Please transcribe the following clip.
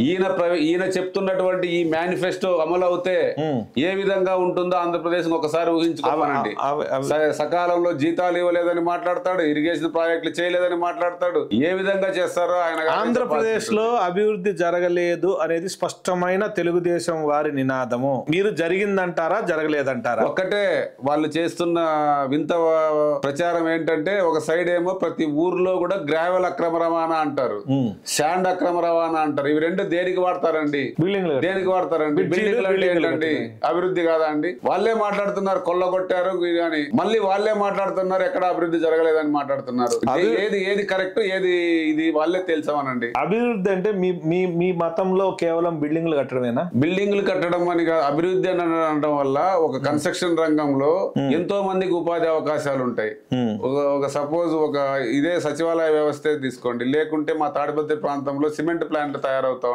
ఈయన చెప్తున్నటువంటి ఈ మేనిఫెస్టో అమలు అవుతే ఏ విధంగా ఉంటుందో ఆంధ్రప్రదేశ్ ఒకసారి ఊహించుకోమనండి. సకాలంలో జీతాలు ఇవ్వలేదని మాట్లాడతాడు, ఇరిగేషన్ ప్రాజెక్టులు చేయలేదని మాట్లాడతాడు. ఏ విధంగా చేస్తారో ఆయన. ఆంధ్రప్రదేశ్ లో అభివృద్ధి జరగలేదు అనేది స్పష్టమైన తెలుగుదేశం వారి నినాదము. మీరు జరిగిందంటారా, జరగలేదంటారా? ఒక్కటే వాళ్ళు చేస్తున్న వింత ప్రచారం ఏంటంటే, ఒక సైడ్ ఏమో ప్రతి ఊర్లో కూడా గ్రావెల్ అక్రమ రవాణా అంటారు, శాండ్ అక్రమ రవాణా అంటారు. ఇవి రెండు దేనికి వాడతారండి? దేనికి వాడతారండి? బిల్డింగ్లు అంటే ఏంటండి? అభివృద్ధి కాదా అండి? వాళ్ళే మాట్లాడుతున్నారు కొల్లగొట్టారు అని, మళ్ళీ వాళ్ళే మాట్లాడుతున్నారు ఎక్కడ అభివృద్ధి జరగలేదని మాట్లాడుతున్నారు. ఏది కరెక్ట్, ఏది ఇది వాళ్ళే తెలుసామనండి. అభివృద్ధి అంటే మీ మతంలో కేవలం బిల్డింగ్లు కట్టడమేనా? బిల్డింగ్లు కట్టడం అని కాదు, అభివృద్ధి అని అనడం వల్ల ఒక కన్స్ట్రక్షన్ రంగంలో ఎంతో మందికి ఉపాధి అవకాశాలు ఉంటాయి. ఒక సపోజ్ ఇదే సచివాలయ వ్యవస్థ తీసుకోండి, లేకుంటే మా తాడిపత్రి ప్రాంతంలో సిమెంట్ ప్లాంట్ తయారవుతా